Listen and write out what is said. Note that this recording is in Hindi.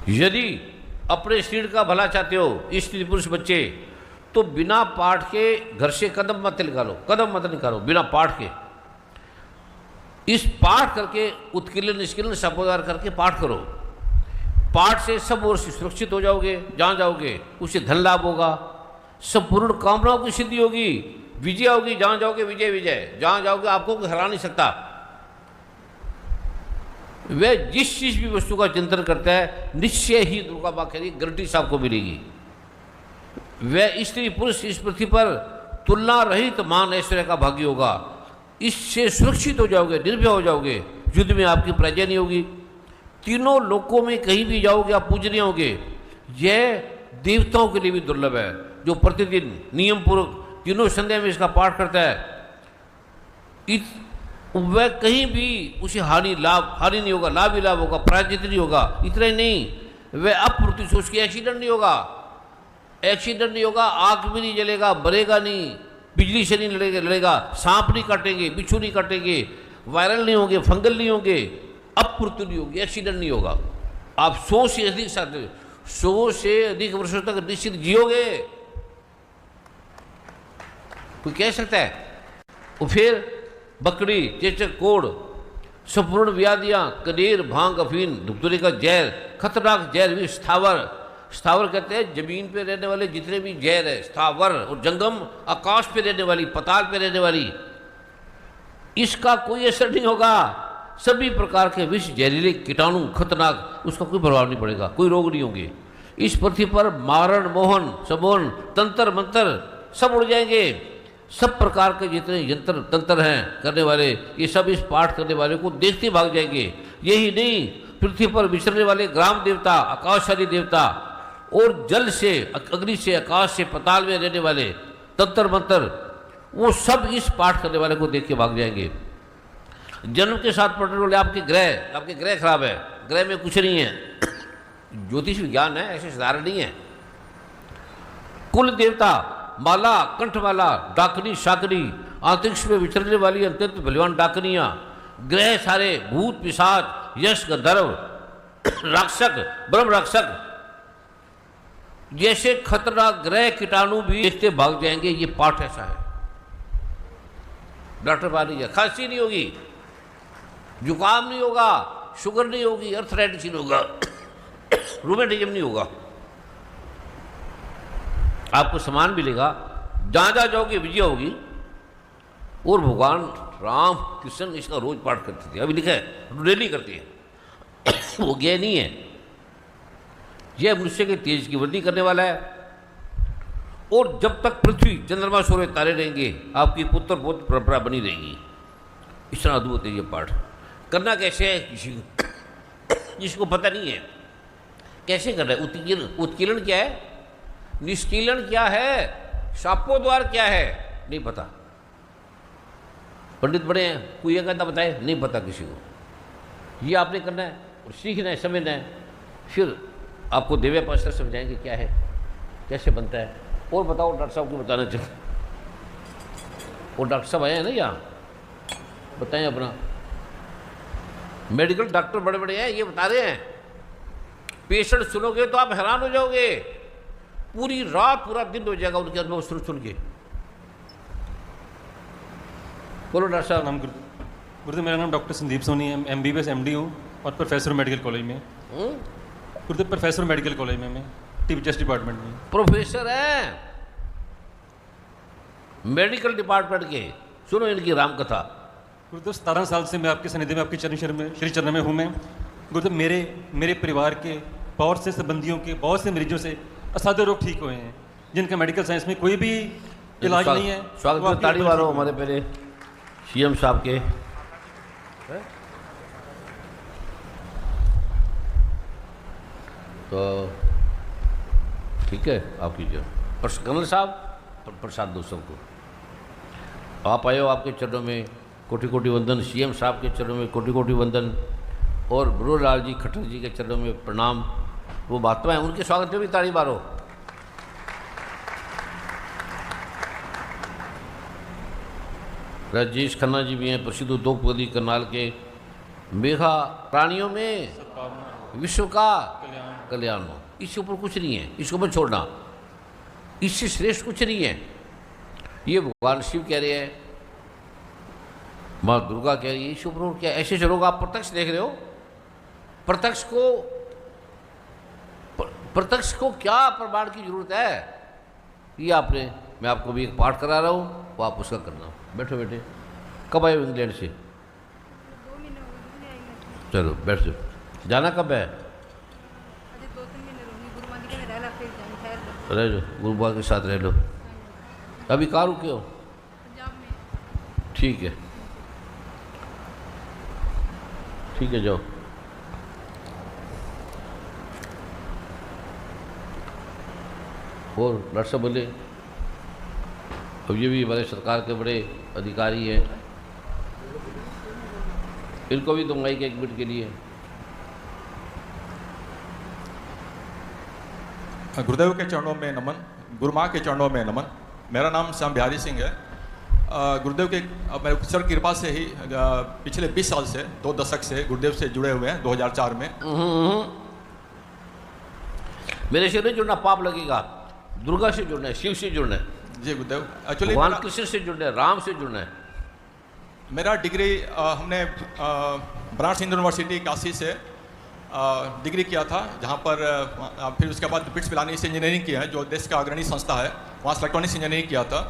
यदि अपने शरीर का भला चाहते हो स्त्री पुरुष बच्चे, तो बिना पाठ के घर से कदम मत निकालो, कदम मत निकालो बिना पाठ के। इस पाठ करके उत्कीर्ण निष्कीर्ण सपोदार करके पाठ करो। पाठ से सब ओर से सुरक्षित हो जाओगे, जहाँ जाओगे उससे धन लाभ होगा, सब पूर्ण कामनाओं की सिद्धि होगी, विजय होगी। जहाँ जाओगे विजय विजय, जहाँ जाओगे आपको कोई हरा नहीं सकता। वह जिस चीज भी वस्तु का चिंतन करता है निश्चय ही दुर्गा माँ कह रही गारंटी साहब को मिलेगी। वह स्त्री पुरुष इस पृथ्वी पर तुलना रहित मान ऐश्वर्य का भागी होगा। इससे सुरक्षित हो जाओगे, निर्भय हो जाओगे, युद्ध में आपकी पराजय नहीं होगी। तीनों लोकों में कहीं भी जाओगे आप पूजनीय होगे। यह देवताओं के लिए भी दुर्लभ है, जो प्रतिदिन नियम पूर्वक तीनों संध्या में इसका पाठ करता है। वह कहीं भी उसे हानि नहीं होगा, लाभ ही लाभ होगा, पराजित नहीं होगा। इतना ही नहीं, वह अप्रति से उसकी एक्सीडेंट नहीं होगा, आग भी नहीं जलेगा, मरेगा नहीं, बिजली से नहीं लड़ेगा, सांप नहीं काटेंगे, बिच्छू नहीं काटेंगे, वायरल नहीं होंगे, फंगल नहीं होंगे, अप्रति नहीं होगी, एक्सीडेंट नहीं होगा। आप 100 से अधिक वर्षों तक निश्चित जियोगे। कोई कह सकता है? और फिर बकरी, चेचक, कोड़, संपूर्ण व्याधियां, कनेर, भांग, अफीन, धुतरे का जहर, खतरनाक जहर भी स्थावर कहते हैं जमीन पे रहने वाले जितने भी जहर है स्थावर, और जंगम आकाश पे रहने वाली, पताल पे रहने वाली, इसका कोई असर नहीं होगा। सभी प्रकार के विष, जहरीले कीटाणु, खतरनाक, उसका कोई प्रभाव नहीं पड़ेगा, कोई रोग नहीं होंगे। इस पृथ्वी पर मारण, मोहन, समोहन, तंत्र मंत्र सब उड़ जाएंगे। सब प्रकार के जितने यंत्र तंत्र हैं करने वाले, ये सब इस पाठ करने वाले को देखते भाग जाएंगे। यही नहीं, पृथ्वी पर विचरने वाले ग्राम देवता, आकाशवाली देवता, और जल से, अग्नि से, आकाश से, पताल में रहने वाले तंत्र मंत्र, वो सब इस पाठ करने वाले को देख के भाग जाएंगे। जन्म के साथ पढ़ने वाले आपके ग्रह खराब है, ग्रह में कुछ नहीं है, ज्योतिष विज्ञान है, ऐसे साधारण नहीं है। कुल देवता, माला, कंठमाला, डाकनी, शाकनी, अंतरिक्ष में विचरने वाली अत्यंत बलवान डाकनियां, ग्रह सारे, भूत, पिशाच, यश, गंधर्व, राक्षक, ब्रह्म राक्षक, जैसे खतरनाक ग्रह कीटाणु भी देखते भाग जाएंगे। ये पाठ ऐसा है। डॉक्टर बाली, खांसी नहीं होगी, जुकाम नहीं होगा, शुगर नहीं होगी, अर्थराइटिस नहीं होगा, रूमेटिज्म नहीं होगा, आपको सम्मान मिलेगा, जहाँ जहाँ जाओगे विजय होगी। और भगवान राम कृष्ण इसका रोज पाठ करते थे, अभी लिखा है डेली करते हैं। वो ज्ञान नहीं है, यह मनुष्य के तेज की वृद्धि करने वाला है। और जब तक पृथ्वी, चंद्रमा, सूर्य, तारे रहेंगे, आपकी पुत्र पौत्र परंपरा बनी रहेगी। इतना अद्भुत है ये पाठ। करना कैसे है किसी को जिसको पता नहीं है कैसे करना है। उत्कीर्ण क्या है, निष्कीर्ण क्या है, शापोद्वार क्या है, नहीं पता। पंडित बड़े हैं, कोई एक कहता बताए, नहीं पता किसी को। ये आपने करना है और सीखना है, समझना है, फिर आपको दिव्य पास्टर समझाएंगे क्या है, कैसे बनता है। और बताओ, डॉक्टर साहब को बताना चाहिए। वो डॉक्टर साहब आए हैं ना यहाँ, बताएं अपना। मेडिकल डॉक्टर बड़े बड़े हैं, ये बता रहे हैं। पेशेंट सुनोगे तो आप हैरान हो जाओगे, पूरी रात पूरा दिन हो जाएगा उनके अनुभव सुन के। बोलो डॉक्टर साहब। नाम गुरुदेव, मेरा नाम डॉक्टर संदीप सोनी है, MBBS MD हूँ और प्रोफेसर मेडिकल कॉलेज में। गुरुदेव प्रोफेसर मेडिकल कॉलेज में मैं टीबी चेस्ट डिपार्टमेंट में प्रोफेसर है मेडिकल डिपार्टमेंट के। सुनो इनकी राम कथा। गुरुदेव 17 साल से मैं आपके सानिध्य में, आपके श्री चरण में हूँ मैं। गुरुदेव मेरे परिवार के बहुत से संबंधियों के, बहुत से मरीजों से असाध्य रोग ठीक हुए हैं, जिनका मेडिकल साइंस में कोई भी इलाज नहीं है। स्वागत, ताली मारो हमारे पहले CM साहब के। तो ठीक है, आप कीजिए। कमल साहब प्रसाद दो सबको। आप आए हो, आपके चरणों में कोटि कोटि वंदन। CM साहब के चरणों में कोटि कोटि वंदन, और ब्रोलाल जी खट्टर जी के चरणों में प्रणाम। वो महात्मा है, उनके स्वागत में भी ताली मारो। राजेश खन्ना जी भी हैं, प्रसिद्ध उद्योगपति करनाल के। मेघा प्राणियों में विश्व का कल्याण हो, इससे ऊपर कुछ नहीं है, इसको मत छोड़ना, इससे श्रेष्ठ कुछ नहीं है। ये भगवान शिव कह रहे हैं, माँ दुर्गा कह रही है, इससे ऊपर और क्या। ऐसे चलोगे आप प्रत्यक्ष देख रहे हो, प्रत्यक्ष को क्या प्रमाण की जरूरत है। ये आपने, मैं आपको भी एक पाठ करा रहा हूँ, वो आप उसका करना। बैठो बेटे, कब आए हो इंग्लैंड से? 2 महीने हो गए, नहीं आई मैं। चलो बैठ जाओ, जाना कब है? अरे 2-3 महीने रहूंगी, गुरु मानी के में रहना, फिर जाऊंगी, ठहर कर। रह लो, गुरु बाबा के साथ रह लो। अभी कहाँ रुके हो? पंजाब में। ठीक है, ठीक है, जाओ। और डॉक्टर साहब बोले, अब ये भी हमारे सरकार के बड़े अधिकारी हैं, इनको भी दूंगा एक मिनट के लिए। गुरुदेव के चरणों में नमन, गुरु माँ के चरणों में नमन। मेरा नाम श्याम बिहारी सिंह है। गुरुदेव के मेरे ईश्वर की कृपा से ही पिछले 20 साल से, 2 दशक से गुरुदेव से जुड़े हुए हैं। 2004 में मेरे से नहीं जुड़ना, पाप लगेगा। दुर्गा से जुड़ना है, शिव से जुड़ना है, जी गुरुदेव। एक्चुअली भगवान कृष्ण से जुड़ना है, राम से जुड़ना है। मेरा डिग्री हमने बनारस हिंदू यूनिवर्सिटी काशी से डिग्री किया था, जहाँ पर फिर उसके बाद बिट्स पिलानी से इंजीनियरिंग किया है, जो देश का अग्रणी संस्था है, वहाँ से इलेक्ट्रॉनिक्स इंजीनियरिंग किया था।